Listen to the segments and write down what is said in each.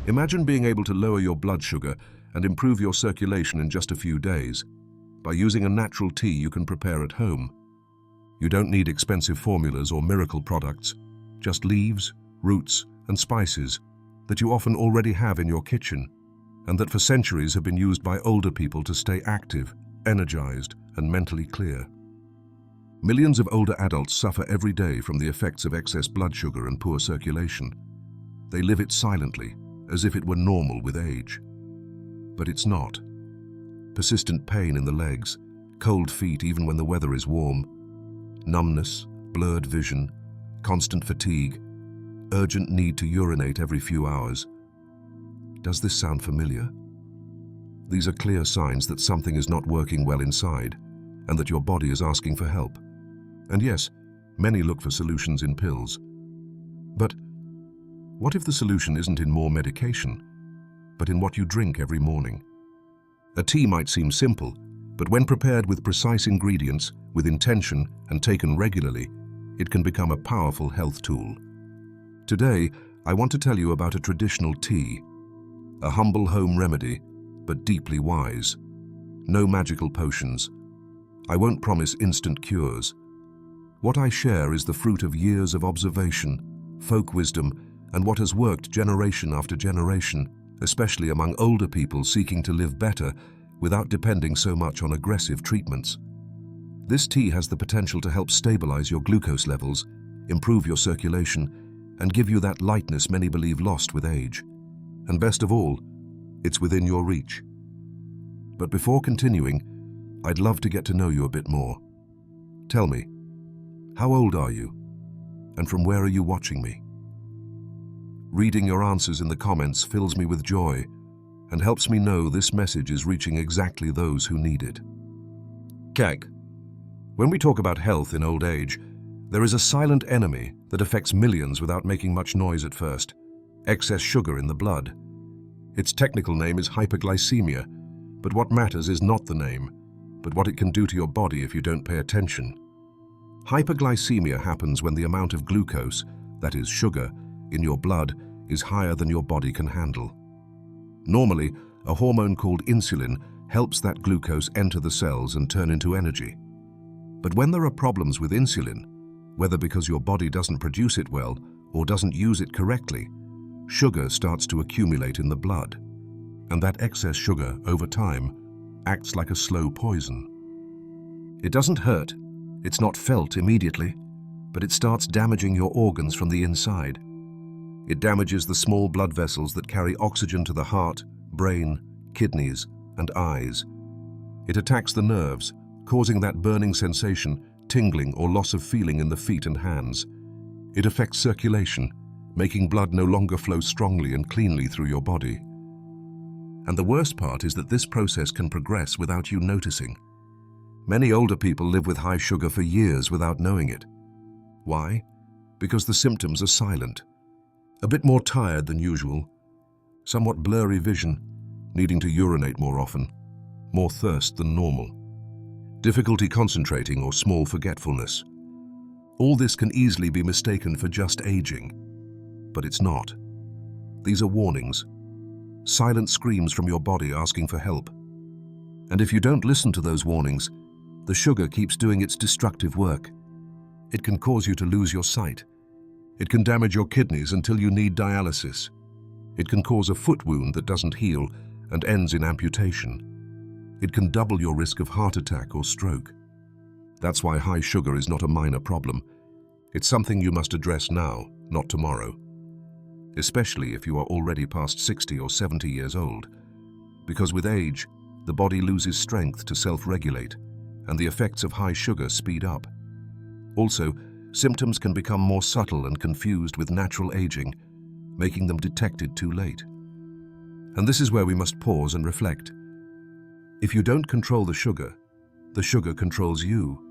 Imagine being able to lower your blood sugar and improve your circulation in just a few days by using a natural tea you can prepare at home. You don't need expensive formulas or miracle products, just leaves, roots, and spices that you often already have in your kitchen, and that for centuries have been used by older people to stay active, energized, and mentally clear. Millions of older adults suffer every day from the effects of excess blood sugar and poor circulation. They live it silently, as if it were normal with age. But it's not. Persistent pain in the legs, cold feet even when the weather is warm, numbness, blurred vision, constant fatigue, urgent need to urinate every few hours. Does this sound familiar? These are clear signs that something is not working well inside and that your body is asking for help. And yes, many look for solutions in pills. But what if the solution isn't in more medication, but in what you drink every morning? A tea might seem simple, but when prepared with precise ingredients, with intention, and taken regularly, it can become a powerful health tool. Today, I want to tell you about a traditional tea, a humble home remedy, but deeply wise. No magical potions. I won't promise instant cures. What I share is the fruit of years of observation, folk wisdom, and what has worked generation after generation, especially among older people seeking to live better without depending so much on aggressive treatments. This tea has the potential to help stabilize your glucose levels, improve your circulation, and give you that lightness many believe lost with age. And best of all, it's within your reach. But before continuing, I'd love to get to know you a bit more. Tell me, how old are you? And from where are you watching me? Reading your answers in the comments fills me with joy and helps me know this message is reaching exactly those who need it. Keg. When we talk about health in old age, there is a silent enemy that affects millions without making much noise at first: excess sugar in the blood. Its technical name is hyperglycemia, but what matters is not the name, but what it can do to your body if you don't pay attention. Hyperglycemia happens when the amount of glucose, that is sugar, in your blood is higher than your body can handle. Normally, a hormone called insulin helps that glucose enter the cells and turn into energy. But when there are problems with insulin, whether because your body doesn't produce it well or doesn't use it correctly, sugar starts to accumulate in the blood. And that excess sugar, over time, acts like a slow poison. It doesn't hurt, it's not felt immediately, but it starts damaging your organs from the inside. It damages the small blood vessels that carry oxygen to the heart, brain, kidneys, and eyes. It attacks the nerves, causing that burning sensation, tingling, or loss of feeling in the feet and hands. It affects circulation, making blood no longer flow strongly and cleanly through your body. And the worst part is that this process can progress without you noticing. Many older people live with high sugar for years without knowing it. Why? Because the symptoms are silent. A bit more tired than usual, somewhat blurry vision, needing to urinate more often, more thirst than normal, difficulty concentrating or small forgetfulness. All this can easily be mistaken for just aging, but it's not. These are warnings, silent screams from your body asking for help. And if you don't listen to those warnings, the sugar keeps doing its destructive work. It can cause you to lose your sight. It can damage your kidneys until you need dialysis. It can cause a foot wound that doesn't heal and ends in amputation. It can double your risk of heart attack or stroke. That's why high sugar is not a minor problem. It's something you must address now, not tomorrow. Especially if you are already past 60 or 70 years old. Because with age, the body loses strength to self-regulate, and the effects of high sugar speed up. Also, symptoms can become more subtle and confused with natural aging, making them detected too late. And this is where we must pause and reflect. If you don't control the sugar controls you.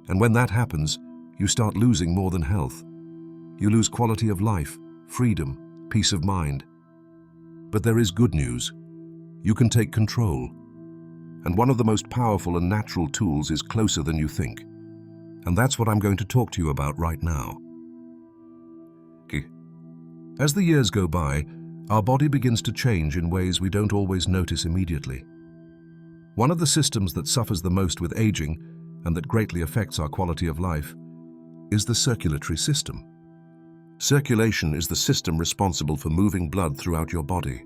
And when that happens, you start losing more than health. You lose quality of life, freedom, peace of mind. But there is good news. You can take control. And one of the most powerful and natural tools is closer than you think. And that's what I'm going to talk to you about right now. As the years go by, our body begins to change in ways we don't always notice immediately. One of the systems that suffers the most with aging and that greatly affects our quality of life is the circulatory system. Circulation is the system responsible for moving blood throughout your body.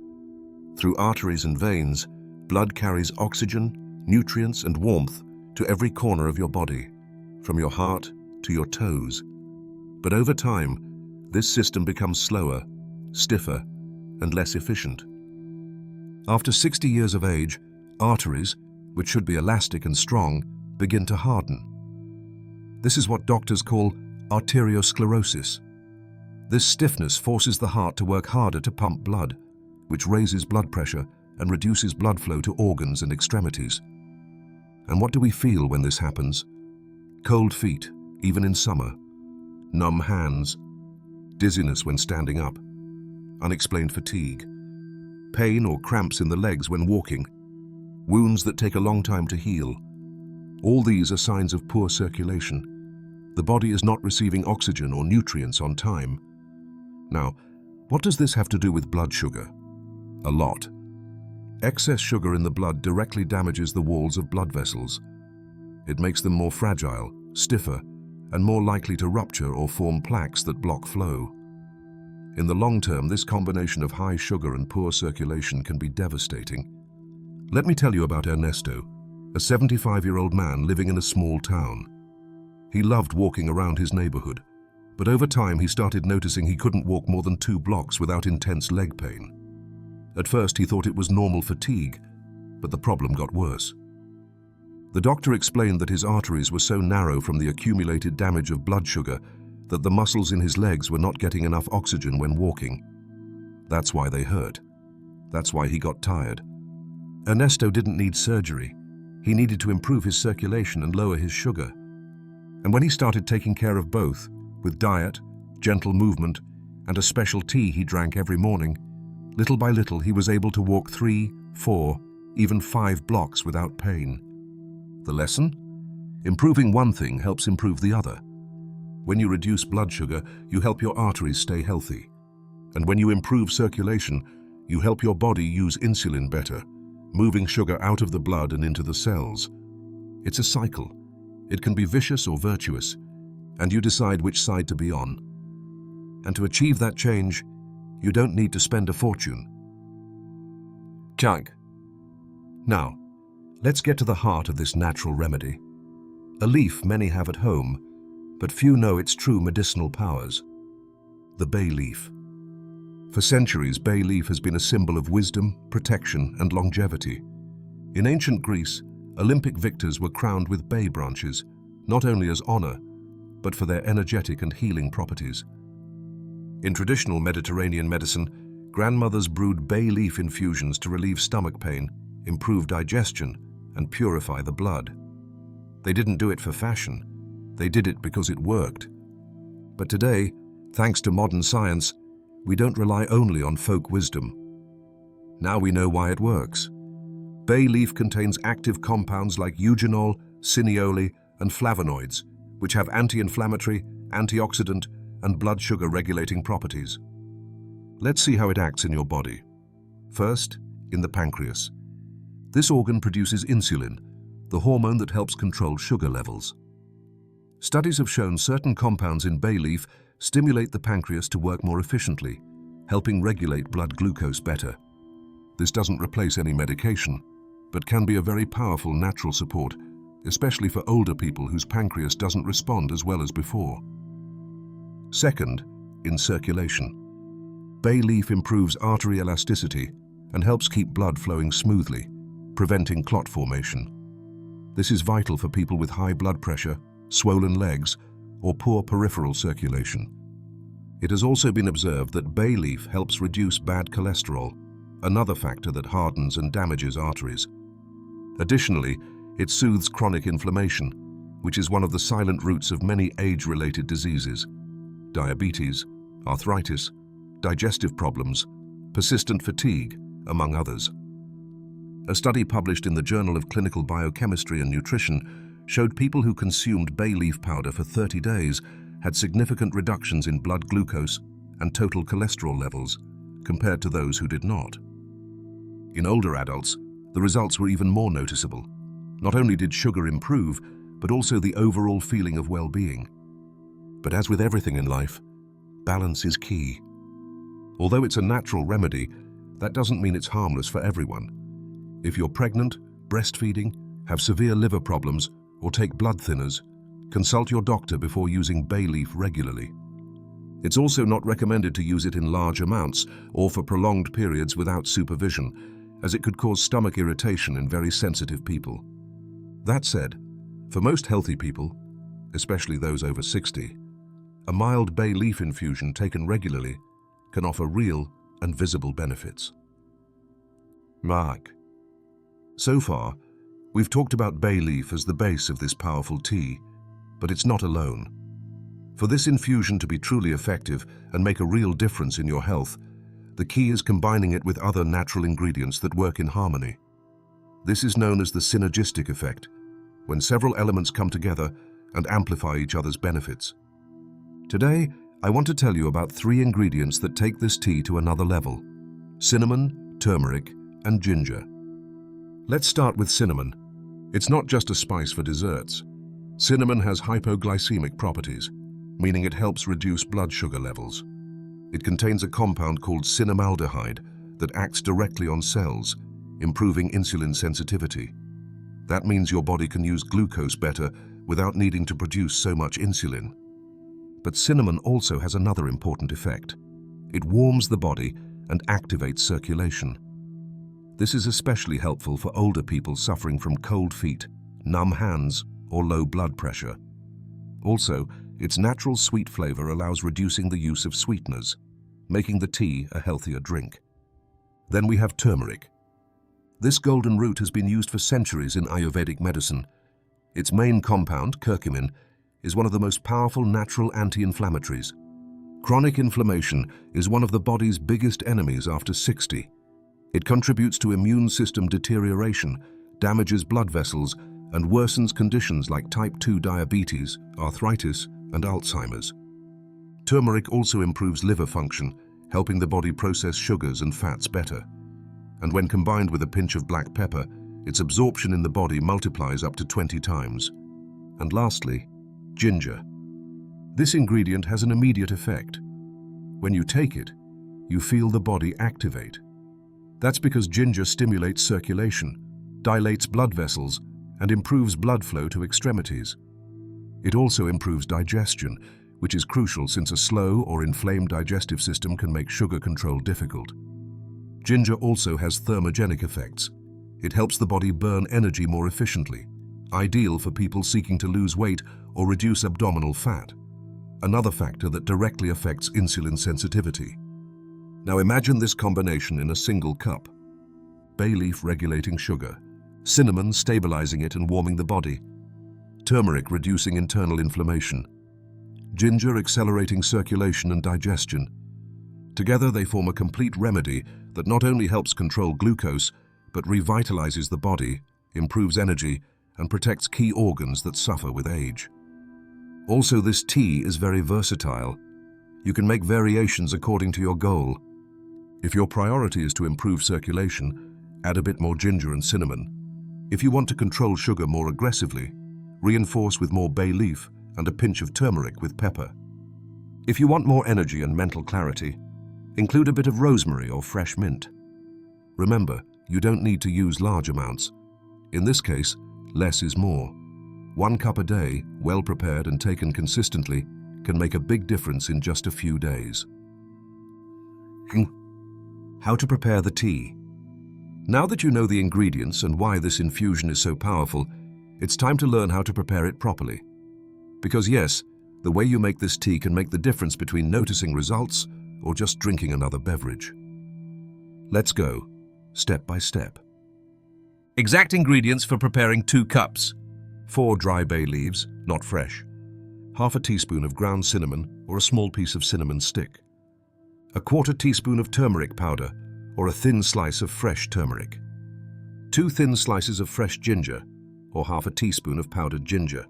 Through arteries and veins, blood carries oxygen, nutrients, and warmth to every corner of your body, from your heart to your toes. But over time, this system becomes slower, stiffer, and less efficient. After 60 years of age, arteries, which should be elastic and strong, begin to harden. This is what doctors call arteriosclerosis. This stiffness forces the heart to work harder to pump blood, which raises blood pressure and reduces blood flow to organs and extremities. And what do we feel when this happens? Cold feet, even in summer, numb hands, dizziness when standing up, unexplained fatigue, pain or cramps in the legs when walking, wounds that take a long time to heal. All these are signs of poor circulation. The body is not receiving oxygen or nutrients on time. Now, what does this have to do with blood sugar? A lot. Excess sugar in the blood directly damages the walls of blood vessels. It makes them more fragile, stiffer, and more likely to rupture or form plaques that block flow. In the long term, this combination of high sugar and poor circulation can be devastating. Let me tell you about Ernesto, a 75-year-old man living in a small town. He loved walking around his neighborhood, but over time he started noticing he couldn't walk more than 2 blocks without intense leg pain. At first he thought it was normal fatigue, but the problem got worse. The doctor explained that his arteries were so narrow from the accumulated damage of blood sugar that the muscles in his legs were not getting enough oxygen when walking. That's why they hurt. That's why he got tired. Ernesto didn't need surgery. He needed to improve his circulation and lower his sugar. And when he started taking care of both, with diet, gentle movement, and a special tea he drank every morning, little by little he was able to walk 3, 4, even 5 blocks without pain. The lesson? Improving one thing helps improve the other. When you reduce blood sugar, you help your arteries stay healthy. And when you improve circulation, you help your body use insulin better, moving sugar out of the blood and into the cells. It's a cycle. It can be vicious or virtuous, and you decide which side to be on. And to achieve that change, you don't need to spend a fortune. Chug. Now, let's get to the heart of this natural remedy. A leaf many have at home, but few know its true medicinal powers. The bay leaf. For centuries, bay leaf has been a symbol of wisdom, protection, and longevity. In ancient Greece, Olympic victors were crowned with bay branches, not only as honor, but for their energetic and healing properties. In traditional Mediterranean medicine, grandmothers brewed bay leaf infusions to relieve stomach pain, improve digestion, and purify the blood. They didn't do it for fashion. They did it because it worked. But today, thanks to modern science, we don't rely only on folk wisdom. Now we know why it works. Bay leaf contains active compounds like eugenol, cineole, and flavonoids, which have anti-inflammatory, antioxidant, and blood sugar regulating properties. Let's see how it acts in your body. First, in the pancreas. This organ produces insulin, the hormone that helps control sugar levels. Studies have shown certain compounds in bay leaf stimulate the pancreas to work more efficiently, helping regulate blood glucose better. This doesn't replace any medication, but can be a very powerful natural support, especially for older people whose pancreas doesn't respond as well as before. Second, in circulation. Bay leaf improves artery elasticity and helps keep blood flowing smoothly, preventing clot formation. This is vital for people with high blood pressure, swollen legs, or poor peripheral circulation. It has also been observed that bay leaf helps reduce bad cholesterol, another factor that hardens and damages arteries. Additionally, it soothes chronic inflammation, which is one of the silent roots of many age-related diseases: diabetes, arthritis, digestive problems, persistent fatigue, among others. A study published in the Journal of Clinical Biochemistry and Nutrition showed people who consumed bay leaf powder for 30 days had significant reductions in blood glucose and total cholesterol levels, compared to those who did not. In older adults, the results were even more noticeable. Not only did sugar improve, but also the overall feeling of well-being. But as with everything in life, balance is key. Although it's a natural remedy, that doesn't mean it's harmless for everyone. If you're pregnant, breastfeeding, have severe liver problems, or take blood thinners, consult your doctor before using bay leaf regularly. It's also not recommended to use it in large amounts or for prolonged periods without supervision, as it could cause stomach irritation in very sensitive people. That said, for most healthy people, especially those over 60, a mild bay leaf infusion taken regularly can offer real and visible benefits. Mark. So far, we've talked about bay leaf as the base of this powerful tea, but it's not alone. For this infusion to be truly effective and make a real difference in your health, the key is combining it with other natural ingredients that work in harmony. This is known as the synergistic effect, when several elements come together and amplify each other's benefits. Today, I want to tell you about 3 ingredients that take this tea to another level: cinnamon, turmeric, and ginger. Let's start with cinnamon. It's not just a spice for desserts. Cinnamon has hypoglycemic properties, meaning it helps reduce blood sugar levels. It contains a compound called cinnamaldehyde that acts directly on cells, improving insulin sensitivity. That means your body can use glucose better without needing to produce so much insulin. But cinnamon also has another important effect. It warms the body and activates circulation. This is especially helpful for older people suffering from cold feet, numb hands, or low blood pressure. Also, its natural sweet flavor allows reducing the use of sweeteners, making the tea a healthier drink. Then we have turmeric. This golden root has been used for centuries in Ayurvedic medicine. Its main compound, curcumin, is one of the most powerful natural anti-inflammatories. Chronic inflammation is one of the body's biggest enemies after 60. It contributes to immune system deterioration, damages blood vessels, and worsens conditions like type 2 diabetes, arthritis, and Alzheimer's. Turmeric also improves liver function, helping the body process sugars and fats better. And when combined with a pinch of black pepper, its absorption in the body multiplies up to 20 times. And lastly, ginger. This ingredient has an immediate effect. When you take it, you feel the body activate. That's because ginger stimulates circulation, dilates blood vessels, and improves blood flow to extremities. It also improves digestion, which is crucial since a slow or inflamed digestive system can make sugar control difficult. Ginger also has thermogenic effects. It helps the body burn energy more efficiently, ideal for people seeking to lose weight or reduce abdominal fat, another factor that directly affects insulin sensitivity. Now imagine this combination in a single cup. Bay leaf regulating sugar, cinnamon stabilizing it and warming the body, turmeric reducing internal inflammation, ginger accelerating circulation and digestion. Together they form a complete remedy that not only helps control glucose, but revitalizes the body, improves energy, and protects key organs that suffer with age. Also, this tea is very versatile. You can make variations according to your goal. If your priority is to improve circulation, add a bit more ginger and cinnamon. If you want to control sugar more aggressively, reinforce with more bay leaf and a pinch of turmeric with pepper. If you want more energy and mental clarity, include a bit of rosemary or fresh mint. Remember, you don't need to use large amounts. In this case, less is more. 1 cup a day, well prepared and taken consistently, can make a big difference in just a few days. How to prepare the tea. Now that you know the ingredients and why this infusion is so powerful, it's time to learn how to prepare it properly. Because yes, the way you make this tea can make the difference between noticing results or just drinking another beverage. Let's go, step by step. Exact ingredients for preparing 2 cups. 4 dry bay leaves, not fresh. Half a teaspoon of ground cinnamon or a small piece of cinnamon stick. A 1/4 teaspoon of turmeric powder or a thin slice of fresh turmeric. 2 thin slices of fresh ginger or half a teaspoon of powdered ginger.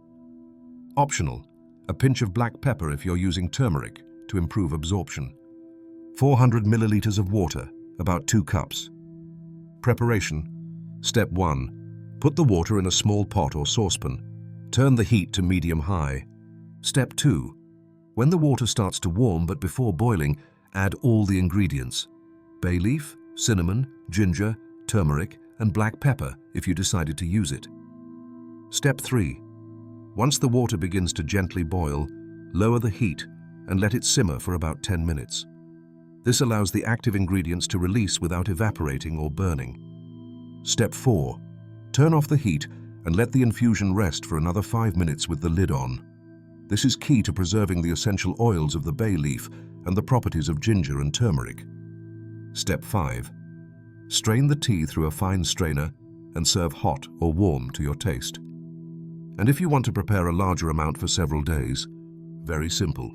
Optional, a pinch of black pepper if you're using turmeric to improve absorption. 400 milliliters of water, about 2 cups. Preparation. Step 1. Put the water in a small pot or saucepan. Turn the heat to medium-high. Step 2. When the water starts to warm but before boiling, add all the ingredients: bay leaf, cinnamon, ginger, turmeric, and black pepper if you decided to use it. Step 3. Once the water begins to gently boil, lower the heat and let it simmer for about 10 minutes. This allows the active ingredients to release without evaporating or burning. Step 4. Turn off the heat and let the infusion rest for another 5 minutes with the lid on. This is key to preserving the essential oils of the bay leaf and the properties of ginger and turmeric. Step 5. Strain the tea through a fine strainer and serve hot or warm to your taste. And if you want to prepare a larger amount for several days, very simple.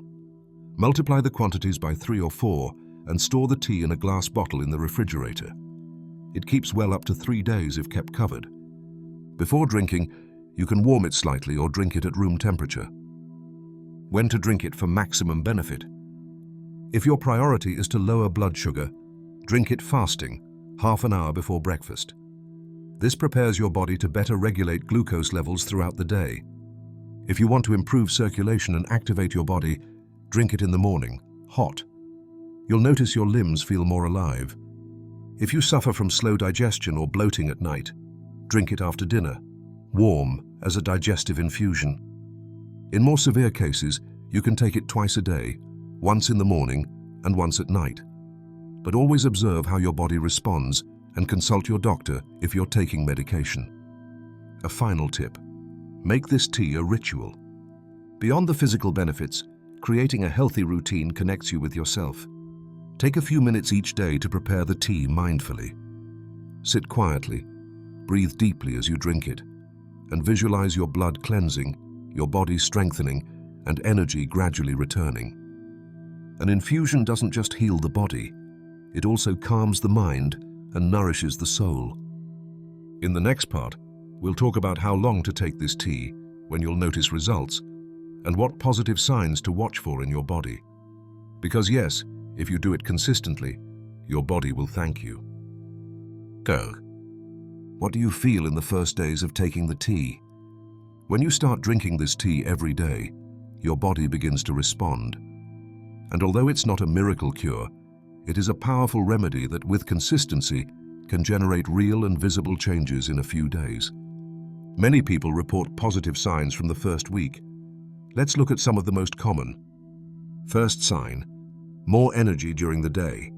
Multiply the quantities by 3 or 4 and store the tea in a glass bottle in the refrigerator. It keeps well up to 3 days if kept covered. Before drinking, you can warm it slightly or drink it at room temperature. When to drink it for maximum benefit? If your priority is to lower blood sugar, drink it fasting, half an hour before breakfast. This prepares your body to better regulate glucose levels throughout the day. If you want to improve circulation and activate your body, drink it in the morning, hot. You'll notice your limbs feel more alive. If you suffer from slow digestion or bloating at night, drink it after dinner, warm as a digestive infusion. In more severe cases, you can take it twice a day, once in the morning and once at night. But always observe how your body responds and consult your doctor if you're taking medication. A final tip: make this tea a ritual. Beyond the physical benefits, creating a healthy routine connects you with yourself. Take a few minutes each day to prepare the tea mindfully. Sit quietly, breathe deeply as you drink it, and visualize your blood cleansing, your body strengthening, and energy gradually returning. An infusion doesn't just heal the body, it also calms the mind and nourishes the soul. In the next part, we'll talk about how long to take this tea, when you'll notice results, and what positive signs to watch for in your body. Because yes, if you do it consistently, your body will thank you. Go. What do you feel in the first days of taking the tea? When you start drinking this tea every day, your body begins to respond. And although it's not a miracle cure, it is a powerful remedy that, with consistency, can generate real and visible changes in a few days. Many people report positive signs from the first week. Let's look at some of the most common. First sign: more energy during the day.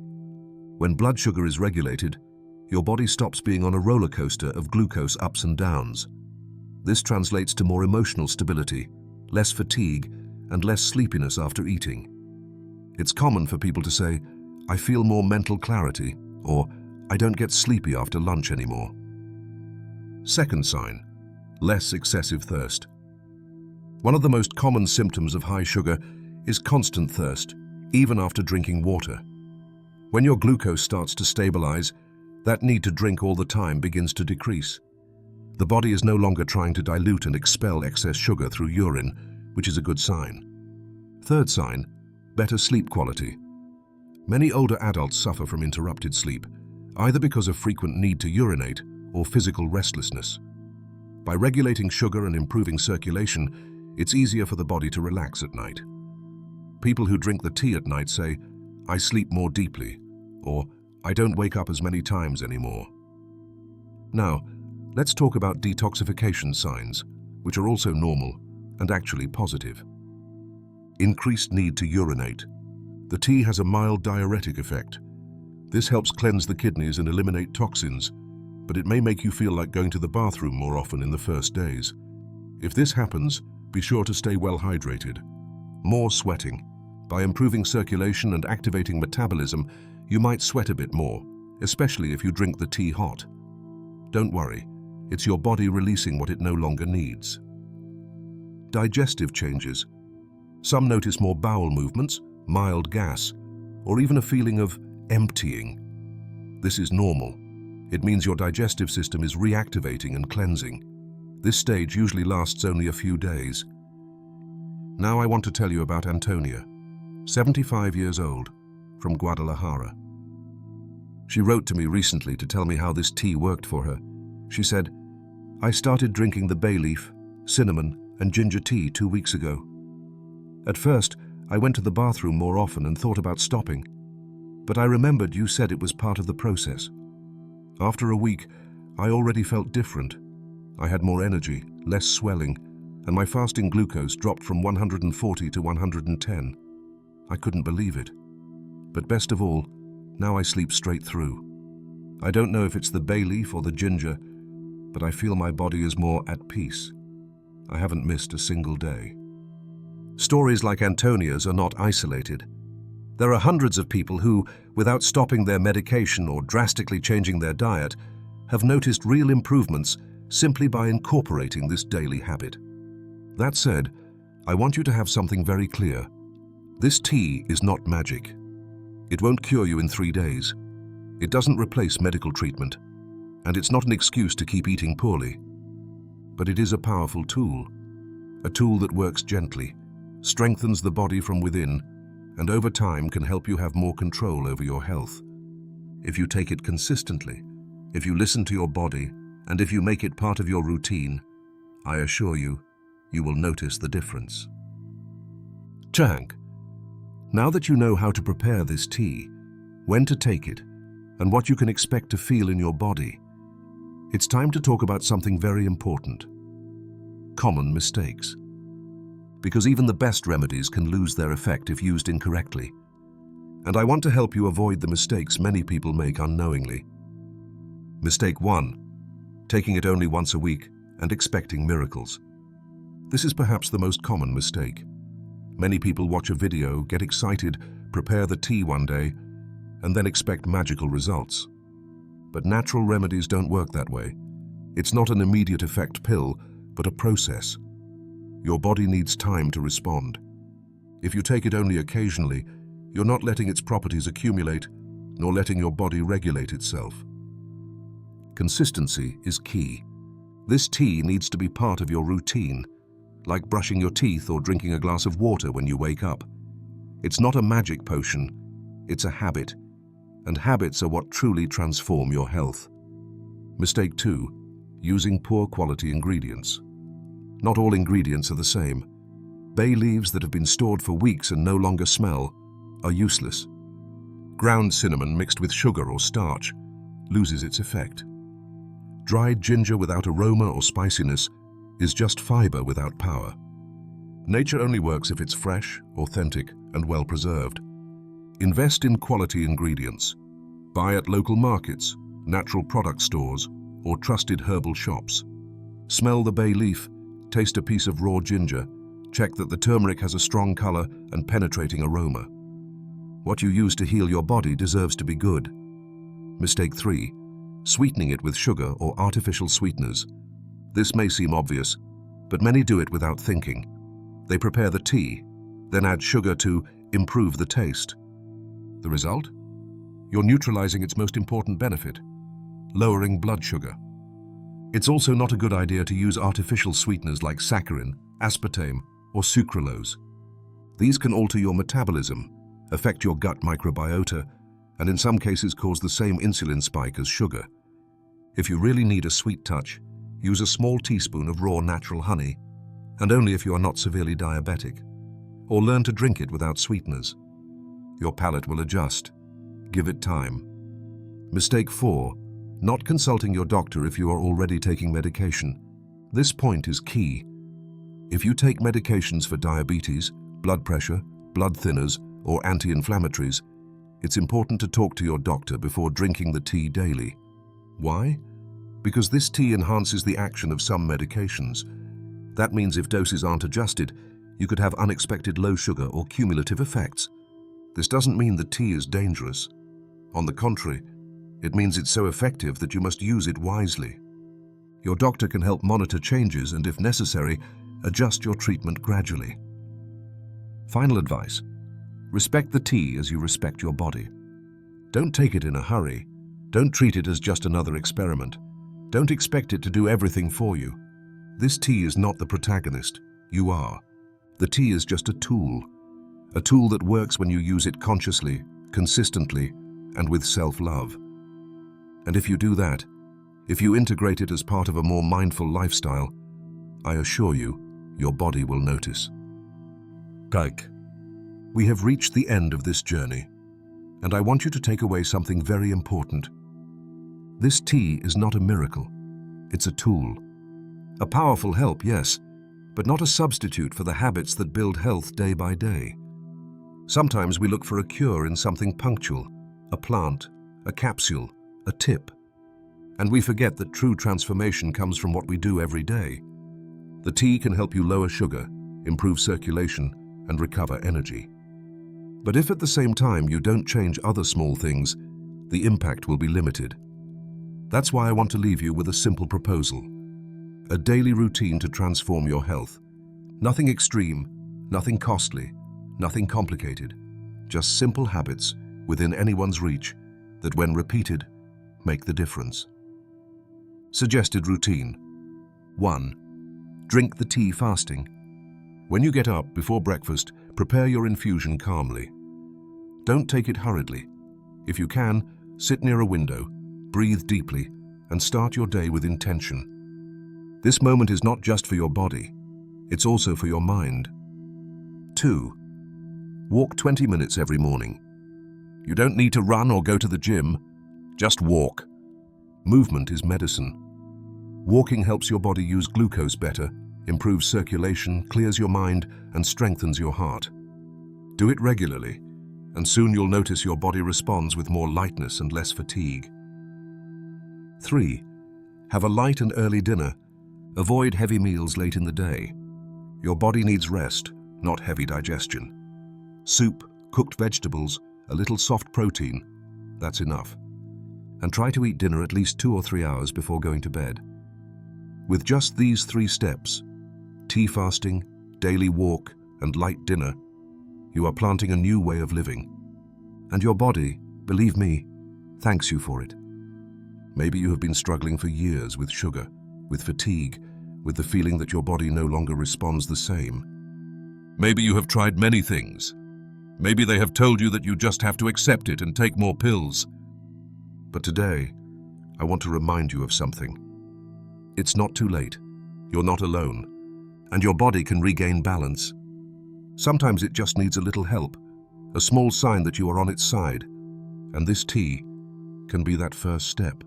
When blood sugar is regulated, your body stops being on a roller coaster of glucose ups and downs. This translates to more emotional stability, less fatigue, and less sleepiness after eating. It's common for people to say, "I feel more mental clarity," or "I don't get sleepy after lunch anymore." Second sign: less excessive thirst. One of the most common symptoms of high sugar is constant thirst, even after drinking water. When your glucose starts to stabilize, that need to drink all the time begins to decrease. The body is no longer trying to dilute and expel excess sugar through urine, which is a good sign. Third sign: better sleep quality. Many older adults suffer from interrupted sleep, either because of frequent need to urinate or physical restlessness. By regulating sugar and improving circulation, it's easier for the body to relax at night. People who drink the tea at night say, "I sleep more deeply," or "I don't wake up as many times anymore." Now, let's talk about detoxification signs, which are also normal and actually positive. Increased need to urinate. The tea has a mild diuretic effect. This helps cleanse the kidneys and eliminate toxins, but it may make you feel like going to the bathroom more often in the first days. If this happens, be sure to stay well hydrated. More sweating. By improving circulation and activating metabolism, you might sweat a bit more, especially if you drink the tea hot. Don't worry, it's your body releasing what it no longer needs. Digestive changes. Some notice more bowel movements, mild gas, or even a feeling of emptying. This is normal. It means your digestive system is reactivating and cleansing. This stage usually lasts only a few days. Now I want to tell you about Antonia, 75 years old, from Guadalajara. She wrote to me recently to tell me how this tea worked for her. She said, "I started drinking the bay leaf, cinnamon, and ginger tea 2 weeks ago. At first, I went to the bathroom more often and thought about stopping, but I remembered you said it was part of the process. After a week, I already felt different. I had more energy, less swelling, and my fasting glucose dropped from 140 to 110. I couldn't believe it. But best of all, now I sleep straight through. I don't know if it's the bay leaf or the ginger, but I feel my body is more at peace. I haven't missed a single day." Stories like Antonia's are not isolated. There are hundreds of people who, without stopping their medication or drastically changing their diet, have noticed real improvements simply by incorporating this daily habit. That said, I want you to have something very clear. This tea is not magic. It won't cure you in 3 days. It doesn't replace medical treatment, and it's not an excuse to keep eating poorly. But it is a powerful tool, a tool that works gently, strengthens the body from within, and over time can help you have more control over your health. If you take it consistently, if you listen to your body, and if you make it part of your routine, I assure you, you will notice the difference. Chang, now that you know how to prepare this tea, when to take it, and what you can expect to feel in your body, it's time to talk about something very important: common mistakes. Because even the best remedies can lose their effect if used incorrectly. And I want to help you avoid the mistakes many people make unknowingly. Mistake 1. Taking it only once a week and expecting miracles. This is perhaps the most common mistake. Many people watch a video, get excited, prepare the tea one day, and then expect magical results. But natural remedies don't work that way. It's not an immediate effect pill, but a process. Your body needs time to respond. If you take it only occasionally, you're not letting its properties accumulate, nor letting your body regulate itself. Consistency is key. This tea needs to be part of your routine, like brushing your teeth or drinking a glass of water when you wake up. It's not a magic potion, it's a habit, and habits are what truly transform your health. Mistake 2. Using poor quality ingredients. Not all ingredients are the same. Bay leaves that have been stored for weeks and no longer smell are useless. Ground cinnamon mixed with sugar or starch loses its effect. Dried ginger without aroma or spiciness is just fiber without power. Nature only works if it's fresh, authentic, and well preserved. Invest in quality ingredients. Buy at local markets, natural product stores, or trusted herbal shops. Smell the bay leaf, taste a piece of raw ginger, check that the turmeric has a strong color and penetrating aroma. What you use to heal your body deserves to be good. Mistake 3. Sweetening it with sugar or artificial sweeteners. This may seem obvious, but many do it without thinking. They prepare the tea, then add sugar to improve the taste. The result? You're neutralizing its most important benefit, lowering blood sugar. It's also not a good idea to use artificial sweeteners like saccharin, aspartame, or sucralose. These can alter your metabolism, affect your gut microbiota, and in some cases cause the same insulin spike as sugar. If you really need a sweet touch, use a small teaspoon of raw natural honey, and only if you are not severely diabetic, or learn to drink it without sweeteners. Your palate will adjust. Give it time. Mistake 4. Not consulting your doctor if you are already taking medication. This point is key. If you take medications for diabetes, blood pressure, blood thinners, or anti-inflammatories, it's important to talk to your doctor before drinking the tea daily. Why? Because this tea enhances the action of some medications. That means if doses aren't adjusted, you could have unexpected low sugar or cumulative effects. This doesn't mean the tea is dangerous. On the contrary, it means it's so effective that you must use it wisely. Your doctor can help monitor changes and, if necessary, adjust your treatment gradually. Final advice: respect the tea as you respect your body. Don't take it in a hurry. Don't treat it as just another experiment. Don't expect it to do everything for you. This tea is not the protagonist. You are. The tea is just a tool that works when you use it consciously, consistently, and with self-love. And if you do that, if you integrate it as part of a more mindful lifestyle, I assure you, your body will notice. Kijk, we have reached the end of this journey, and I want you to take away something very important. This tea is not a miracle. It's a tool. A powerful help, yes, but not a substitute for the habits that build health day by day. Sometimes we look for a cure in something punctual, a plant, a capsule, a tip. And we forget that true transformation comes from what we do every day. The tea can help you lower sugar, improve circulation, and recover energy. But if at the same time you don't change other small things, the impact will be limited. That's why I want to leave you with a simple proposal. A daily routine to transform your health. Nothing extreme, nothing costly, nothing complicated. Just simple habits within anyone's reach that, when repeated, make the difference. Suggested routine. 1. Drink the tea fasting. When you get up before breakfast, prepare your infusion calmly. Don't take it hurriedly. If you can, sit near a window, breathe deeply, and start your day with intention. This moment is not just for your body, it's also for your mind. 2. Walk 20 minutes every morning. You don't need to run or go to the gym, just walk. Movement is medicine. Walking helps your body use glucose better, improves circulation, clears your mind, and strengthens your heart. Do it regularly, and soon you'll notice your body responds with more lightness and less fatigue. 3. Have a light and early dinner. Avoid heavy meals late in the day. Your body needs rest, not heavy digestion. Soup, cooked vegetables, a little soft protein, that's enough. And try to eat dinner at least 2 or 3 hours before going to bed. With just these 3 steps, tea fasting, daily walk, and light dinner, you are planting a new way of living. And your body, believe me, thanks you for it. Maybe you have been struggling for years with sugar, with fatigue, with the feeling that your body no longer responds the same. Maybe you have tried many things. Maybe they have told you that you just have to accept it and take more pills. But today, I want to remind you of something. It's not too late. You're not alone. And your body can regain balance. Sometimes it just needs a little help, a small sign that you are on its side. And this tea can be that first step.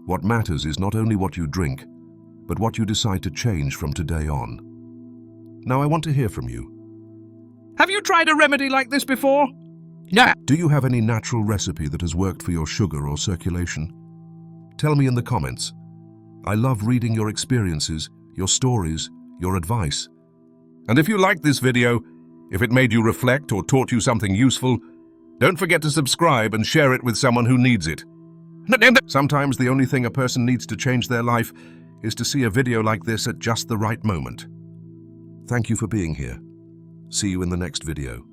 What matters is not only what you drink, but what you decide to change from today on. Now I want to hear from you. Have you tried a remedy like this before? No. Do you have any natural recipe that has worked for your sugar or circulation? Tell me in the comments. I love reading your experiences, your stories, your advice. And if you liked this video, if it made you reflect or taught you something useful, don't forget to subscribe and share it with someone who needs it. Sometimes the only thing a person needs to change their life is to see a video like this at just the right moment. Thank you for being here. See you in the next video.